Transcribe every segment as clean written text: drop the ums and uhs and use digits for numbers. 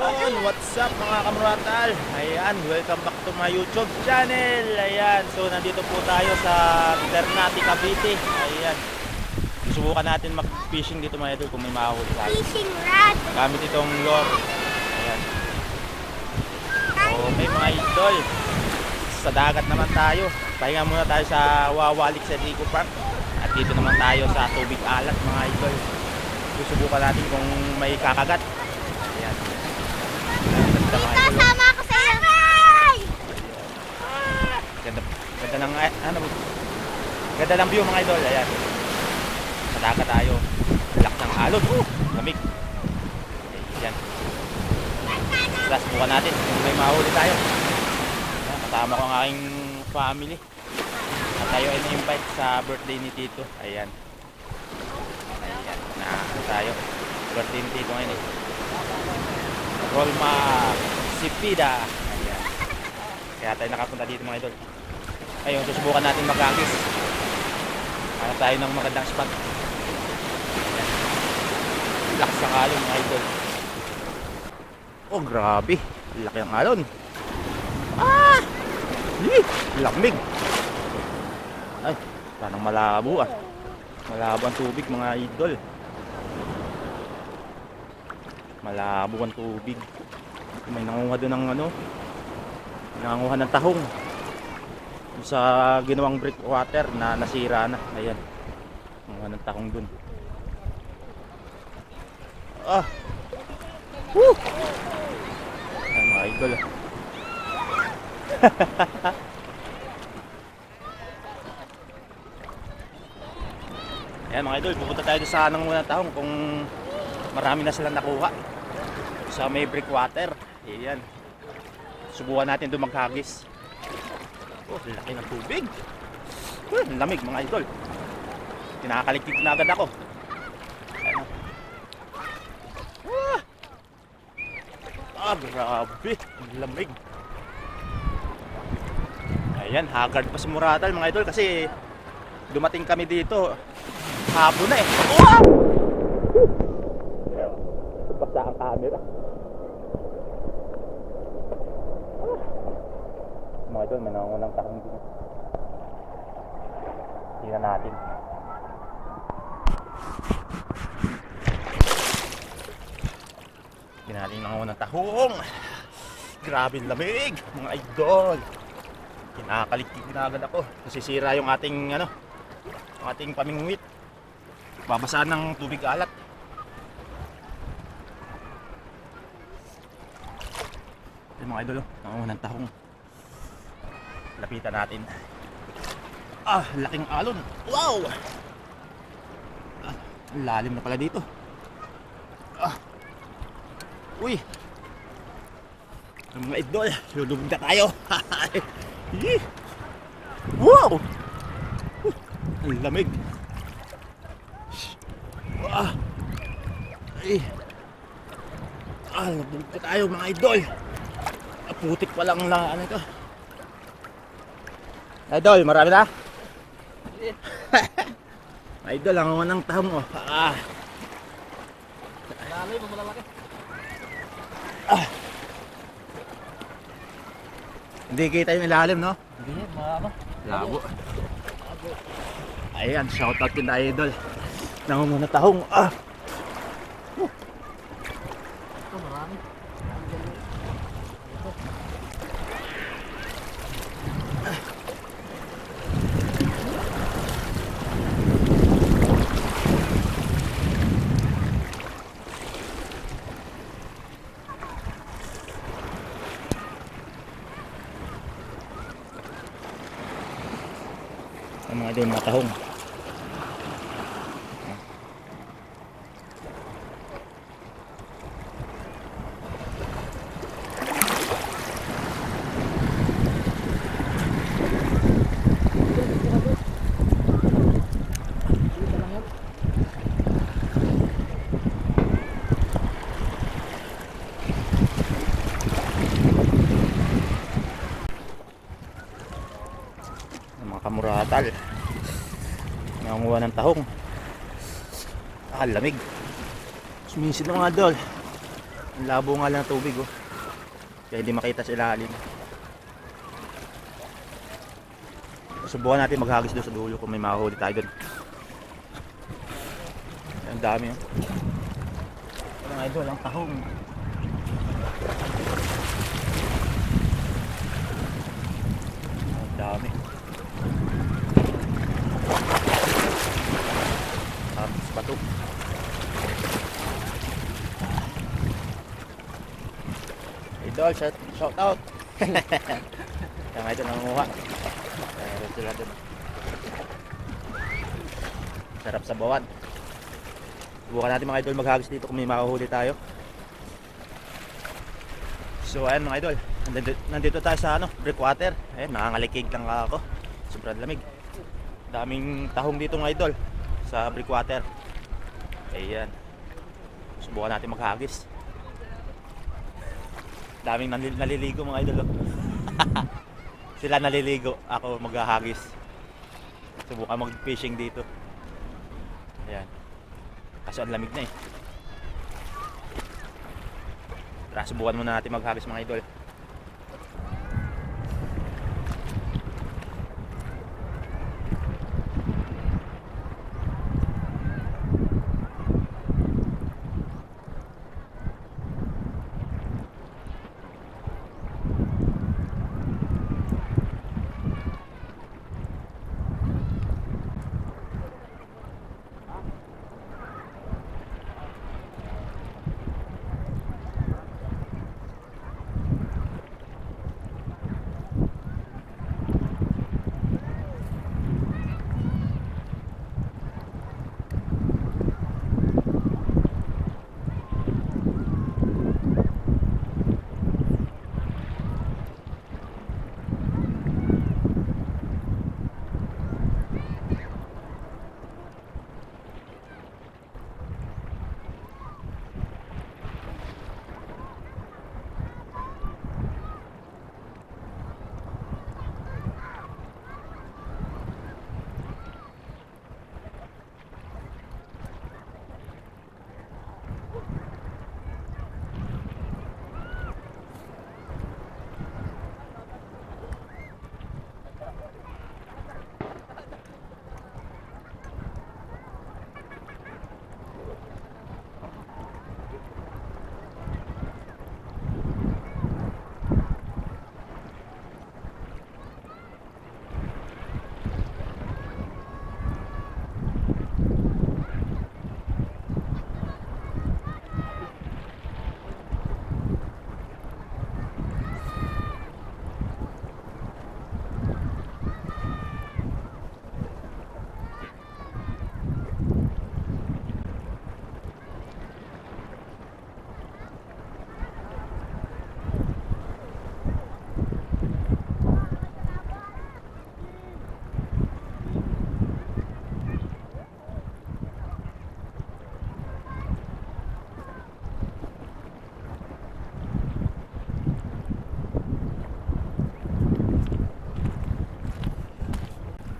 Yun, what's up mga kamuratal? Ayan, welcome back to my YouTube channel. Ayan, so nandito po tayo sa Ternate, Cavite. Ayan, susubukan natin mag-fishing dito mga idol kung may makahuli tayo. Fishing rod. Gamit itong lure. Ayan. Okay mga idol, sa dagat naman tayo. Pahinga muna tayo sa Wawalik sa Rico Park. At dito naman tayo sa tubig alat mga idol. Susubukan natin kung may kakagat. Ayan. Ganda mga Tita, idol. sama ako sa iyo. Ganda ng ganda ng view mga idol. Ayan. Sa dagat tayo. Lak ng alon. Lamig. Ayan. Plus bukan natin kung may mahuli tayo. Ayan, kasama ko ang aking family. At tayo ay na-invite sa birthday ni Tito. Ayan. Ayan. Tayo. Birthday ni Tito ngayon eh. Rolma Sipida. Ayan. Kaya tayo nakapunta dito mga idol. Ayun, susubukan natin mag-agis. Hanap tayo ng magandang spot. Ayan. Lakas ng alon mga idol. Oh, grabe. Laki ang alon. Ah! Lamig. Ay, parang malabo ah. Malabo ang tubig mga idol. Malabo ang tubig. May nangunguha doon ng ano, nangunguha ng tahong sa ginawang breakwater na nasira na. Ayan, nangunguha ng tahong doon. Ah, woo! Ayan mga idol. Ayan mga idol, pupunta tayo sa nangunguha ng tahong kung marami na silang nakuha sa may breakwater. Ayan. Subukan natin doon maghagis. Oh, laki ng tubig. Lamig mga idol. Kinakaligtig na agad ako. Ayan. Grabe. Lamig. Ayan, haggard pa si Muratal mga idol kasi dumating kami dito hapon na eh. Basta ang camera. Mga idol, may nangungunang takong dito. Tingnan natin. Tingnan natin yung nangungunang tahong. Grabe lamig, mga idol. Kinakaligtig na agad ako. Nasisira yung ating ano, ating pamingwit. Babasaan ng tubig alat. Yung mga idol, nangungunang tahong. Lapitan natin. Ah, laking alon. Wow! Ah, lalim na pala dito. Ah. Uy! Mga idol, lulubog na tayo. Wow! Ang lamig. Ah! Ay! Lubog na tayo mga idol. Putik pa lang na ano ito. Idol, marami na? Idol, ang unang tahong oh. Marami, malalaki. Hindi kita yung ilalim, no? Hindi, mga Labo. Ayan, shoutout yun na idol. Nangungunang tahong. ito, marami. Ang mga idol, mga tahong. Mga kamuratal. Nangunguha ng tahong. Lamig. Sumisid na mga idol. Ang labo nga lang ng tubig oh. Kaya hindi makita sa ilalim. Subukan natin maghagis doon sa dulo kung may mahuli tayo doon. Ang dami oh. Mga idol, ang tahong. Ang dami. Tapos pa to. Idol, shout out. Yung idol nangunguha. Meron sila dun. Sarap sa bawan. Subukan natin mga idol maghagis dito kung may makuhuli tayo. So ayan mga idol, nandito tayo sa breakwater. Ayan, nangangalikig lang ako. Sobrang lamig. Daming tahong dito mga idol sa breakwater. Ayan. Subukan natin maghagis. Daming naliligo mga idol. Sila naliligo, ako maghahagis. Subukan mag-fishing dito. Ayan. Kaso ang lamig na eh. Tara, subukan muna natin maghagis mga idol.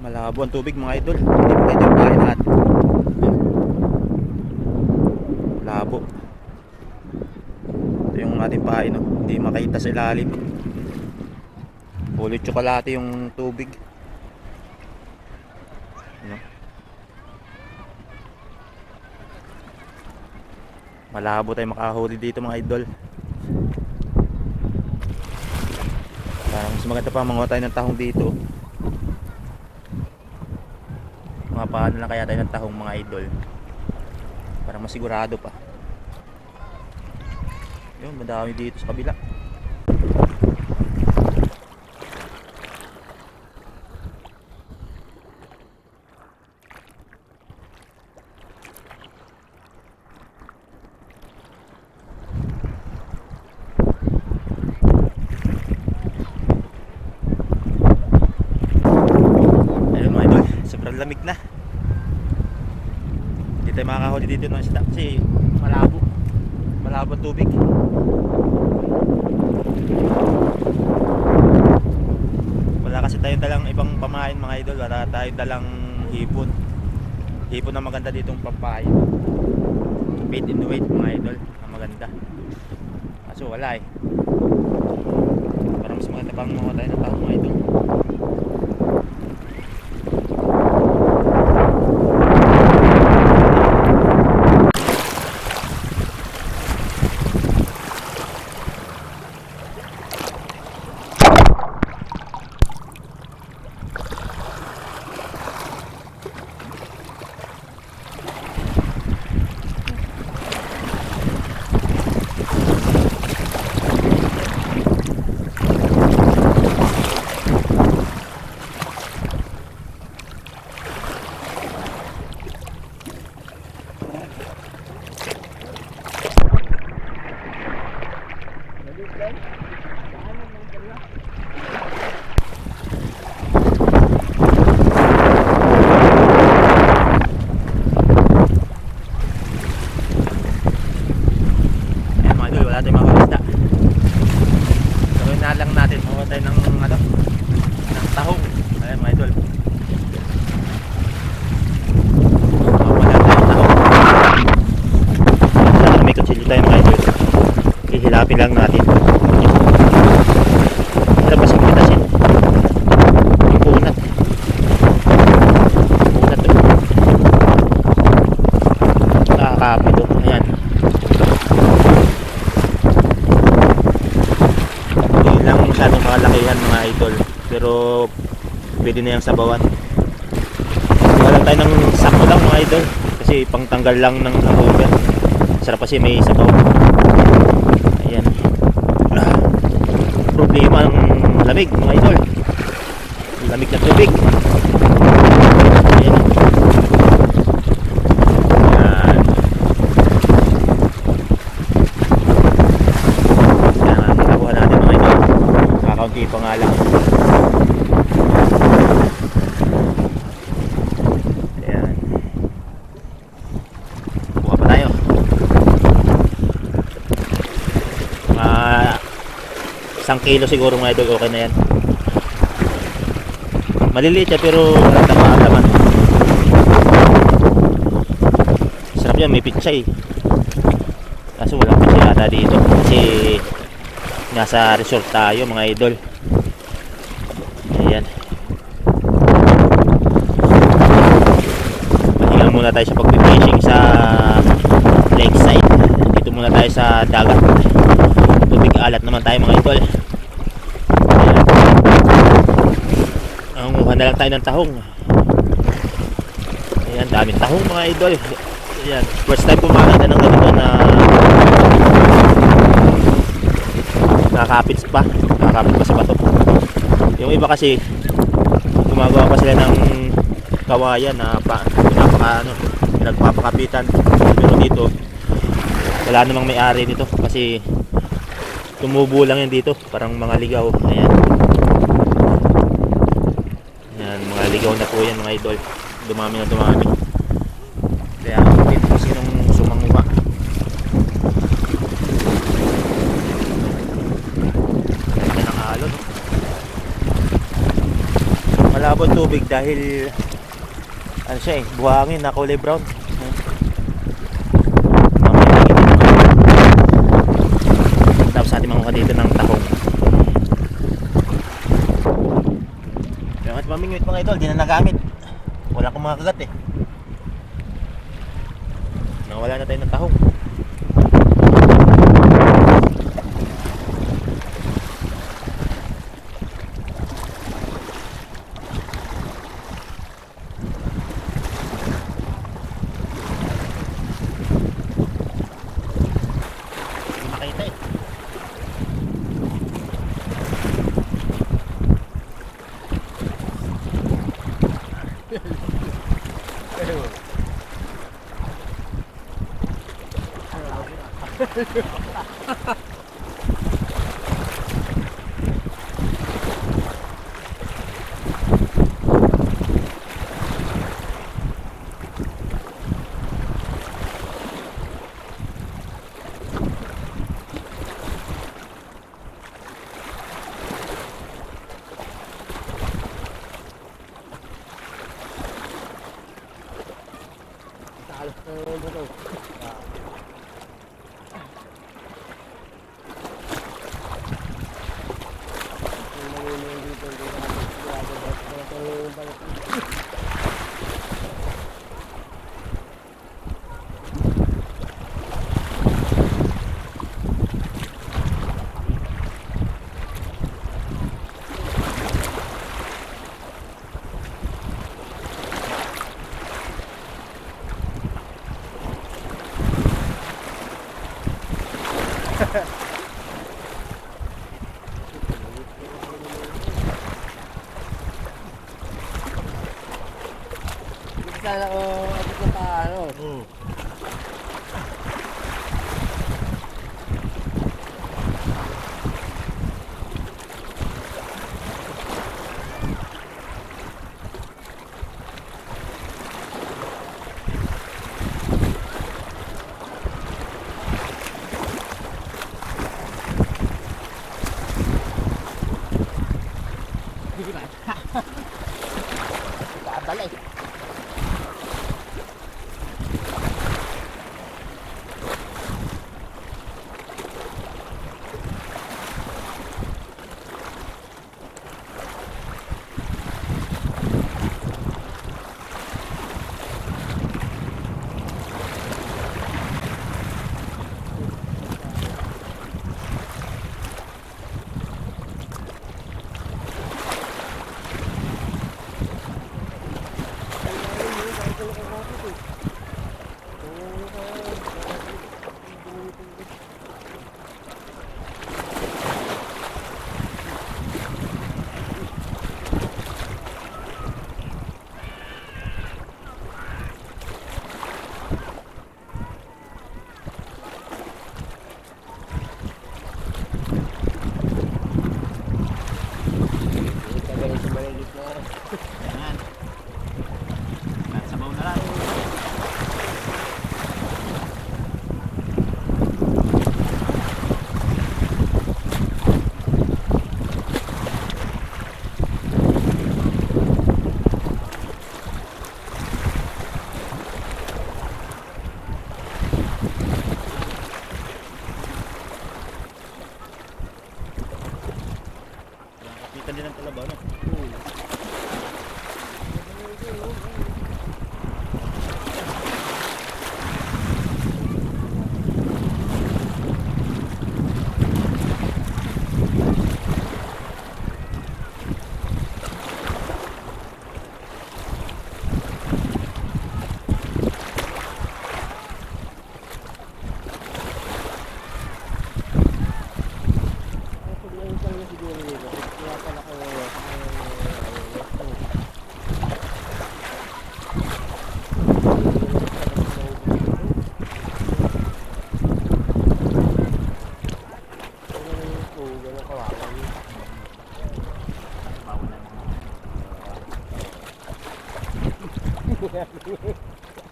Malabo ang tubig mga idol. Hindi mo kayo tayo natin. Labo. Ito yung ating pahay, no? Hindi makita sa ilalim. Pulot tsokolate yung tubig. Ano? Malabo tayo makahuli dito mga idol. Parang mas maganda pa manguha tayo ng tahong dito. Paano lang kaya tayo ng tahong mga idol para masigurado pa. Yun, madami dito sa kabila. Ayun mga idol, sobrang lamig na. Hindi tayo makakahuli dito ng isda kasi malabo ang tubig. Wala kasi tayong dalang ibang pamain mga idol. Wala tayong dalang hipon na maganda ditong pampain. Bait and weight mga idol, ang maganda. Kaso wala eh. Parang mas maganda pang mga tayo ng tahong mga idol. Wala tayong mga isda. Gawin na lang natin makuha tayo ng ano, ng tahong. Ayan mga idol, makuha tayo ng tahong. Sana may kutsilyo tayo mga idol, ihilapin lang natin. Sarap kasi kumitasin yung punat to, nakakapit to. Ayan, masyadong makalakihan mga idol, pero pwede na yung sabawan. Gawa lang tayo ng sakto lang mga idol, kasi pangtanggal lang ng hangover. Sarap kasi may sabaw. Ayan. Problema ng lamig mga idol, lamig na tubig. Ayan. Kaunti pa nga lang. Ayan. Buka pa tayo. Isang kilo siguro mga idol, okay na yan. Maliliit siya pero laman. Sarap yan, may pitsay. Kaso walang pitsay ata dito kasi nasa resort tayo mga idol. Ayan, mahinga muna tayo sa pag-fishing sa lakeside. Dito muna tayo sa dagat, tubig alat naman tayo mga idol. Ayan, nangunguha na lang tayo ng tahong. Ayan, daming tahong mga idol. Ayan, first time pumakita ng ganito na nakakapit pa sa bato. Yung iba kasi gumagawa pa sila ng kawayan na pinagpapakapitan, pero dito wala namang may-ari nito kasi tumubo lang yan dito, parang mga ligaw. Ayan, mga ligaw na po yan mga idol, dumami na dumami. Kaya kung sinong sumanguha, malabo tubig dahil ano siya buhangin na kulay brown. Tapos ating mga dito ng tahong. Kaya mamingwit mga idol, di na nagamit, wala akong mga kagat eh. Nawala na tayo ng tahong. Sana ko abot na paano. Dadala eh. Yan. Sabaw na lang. Kapitan din ang kalabaw, no?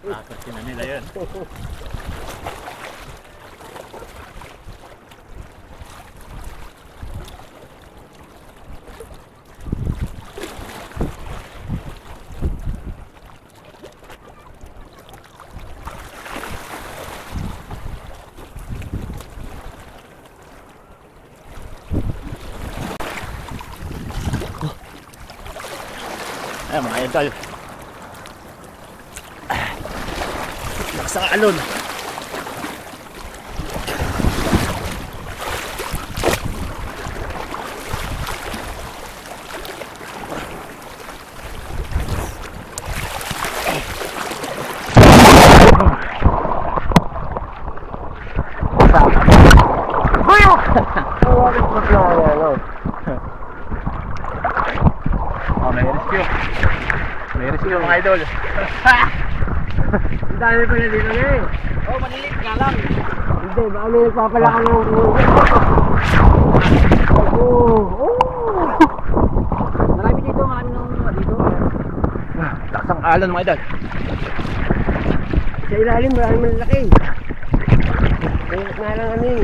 Nakakasya na nila yun. Ayan mga idol. Lakas ang alon. Oh, may rescue. May rescue mga idol. Ang dami pa na dito na eh. Oh, maliit nga lang. Hindi, baka may nagpapalaki ng ulo. Marami dito, marami nung dito. Lakas ang alon mga idol. Sa ilalim, marami malaki. Mayroon na lang ano eh.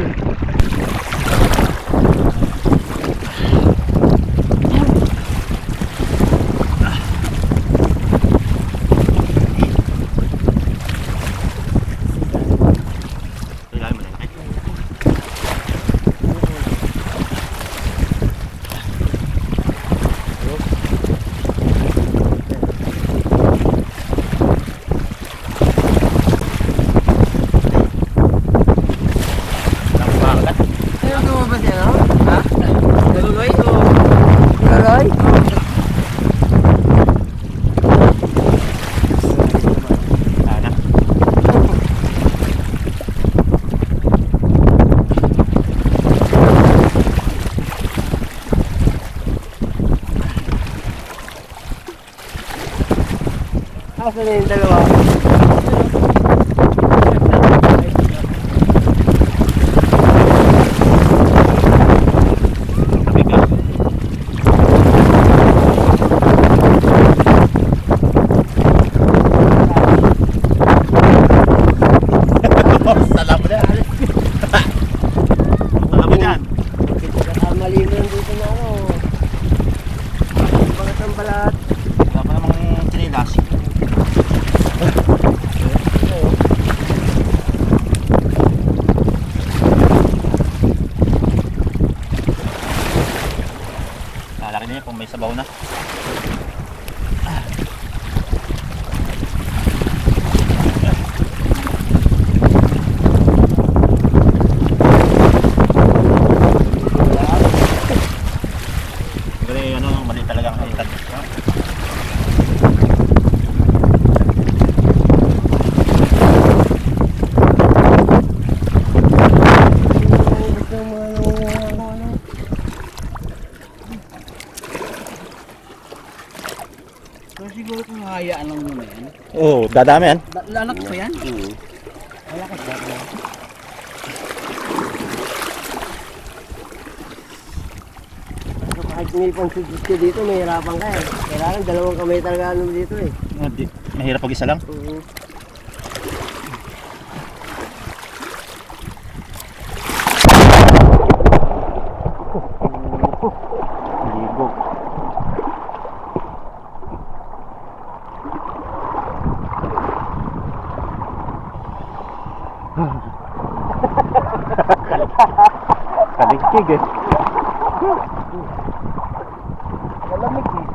Asa na yung dalawa? Salam mo na. Salam mo dyan. Mali mo yung dito na ano. Mga tambalat. Wala pa namang sinilas. Lalaki na yun kung may sabaw na. Siguro yung ano, mali talaga ang halitad. Gusto mo ano. So siguro kung hayaan lang muna yan. Oo, dadami yan. Lalak pa yan? Malakas ba? So, kahit may pangsugit ka dito, may hirapan ka eh. Kailangan dalawang kamay talaga ano dito eh. Mahirap pag isa lang. Oo. Ligo. Kaligkig eh. Malamig eh.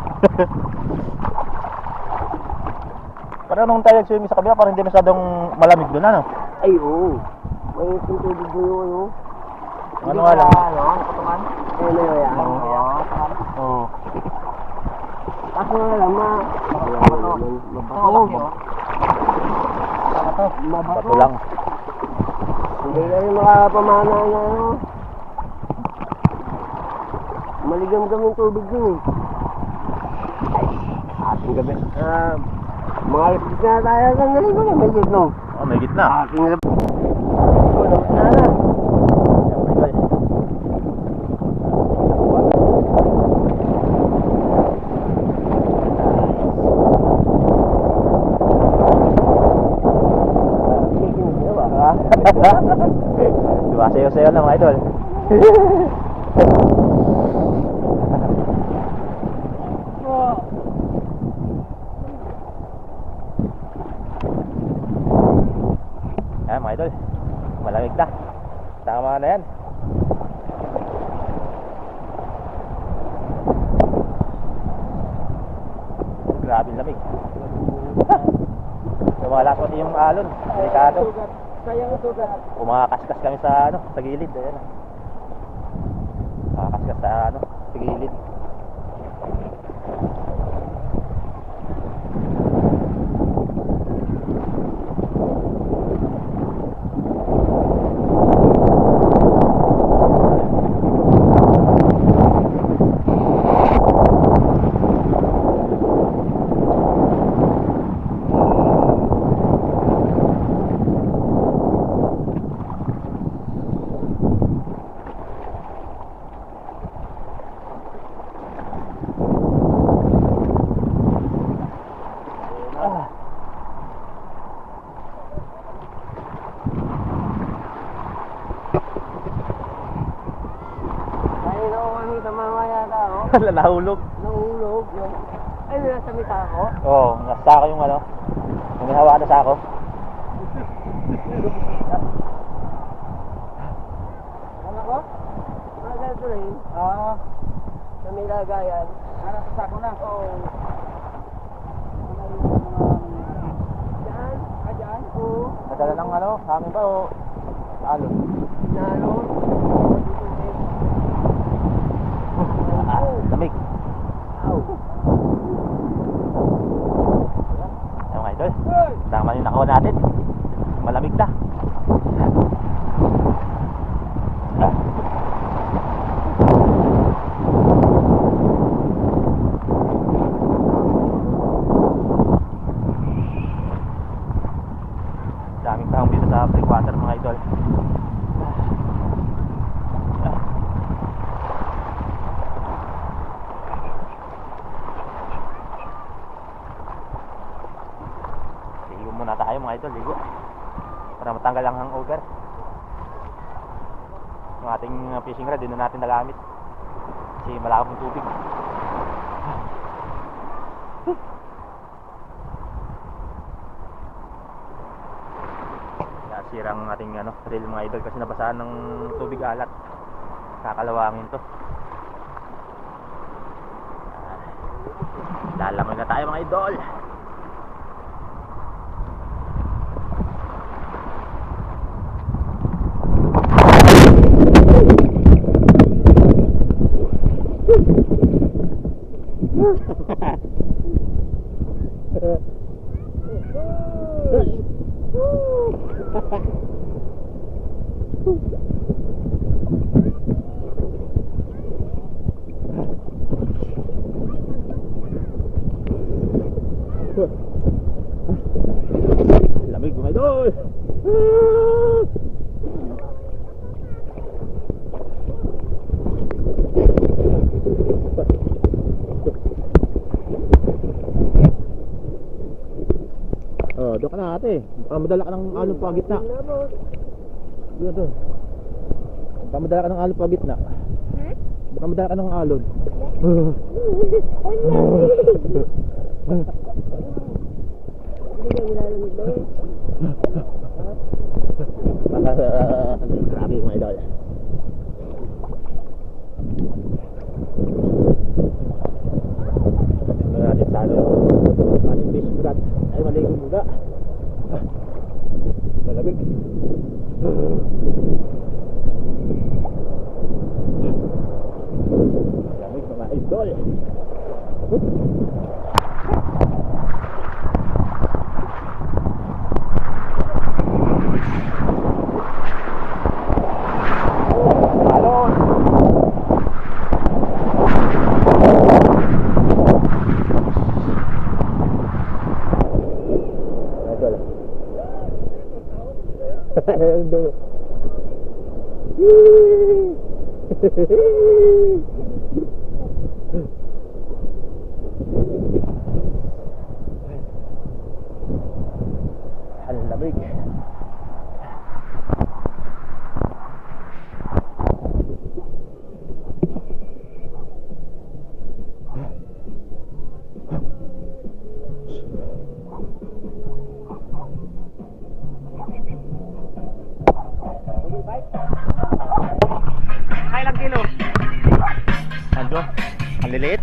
Parang nung tayo swimming sa kabila, parang hindi masyadong malamig doon, ano? Ay oo. May tubig mo yung ano. Ano nga lang? Ano? Kutukan? Ayun na yan. Oo. Oo. Kaso nga lang Bato lang. Hindi na yung mga pamana na ano. Maligam-gam yung tubig dun eh. Ating gabi. Mga alas na tayo sa naligo na may no. Oh, may gitna. Ating gabi. Sana. Diba, sayo-sayo lang mga idol. Ayan mga idol, malamig na. Tama na yan. Grabe lamig. Lumala ko yung alon, delikado. Sayang sugat. Kumakaskas kami sa ano, sa gilid, ayan. Kumakaskas sa ano, sa gilid. Ay, nakuha sa mga yata, oh. Nahulog. Nahulog. Yung... Ay, nasa mita ako. Oo, nasa ako yung ano. Yung may hawakan na sa ako. Ano ko? Mga ganito rin. Sa may lagayan. Nasa sako na. Oo. Diyan? Diyan? Oo. Madala ng ano, sa amin ba o alon? Nalo. Lamig. Ow. Ayun mga idol. Tama yung nakawa natin. Malamig na. idol, ligo. Para matanggal ang hangover. Yung ating fishing rod, din na natin nagamit. Kasi malakap ng tubig. Nasira ang ating reel mga idol kasi nabasaan ng tubig alat. Kakalawangin to. Lalangoy na tayo mga idol. Lamig mga idol. Oh, doon ka na ate. Baka madala ka ng alon pa gitna. Doon doon. Baka madala ka ng alon pa gitna. Baka madala ka ng alon. Grabe mga idol. Tingnan natin sa ating fish brad. Ay maligo muna. Malamig. Malamig mga idol. Ang lamig. Kailang kilo? Ano? Ang liliit?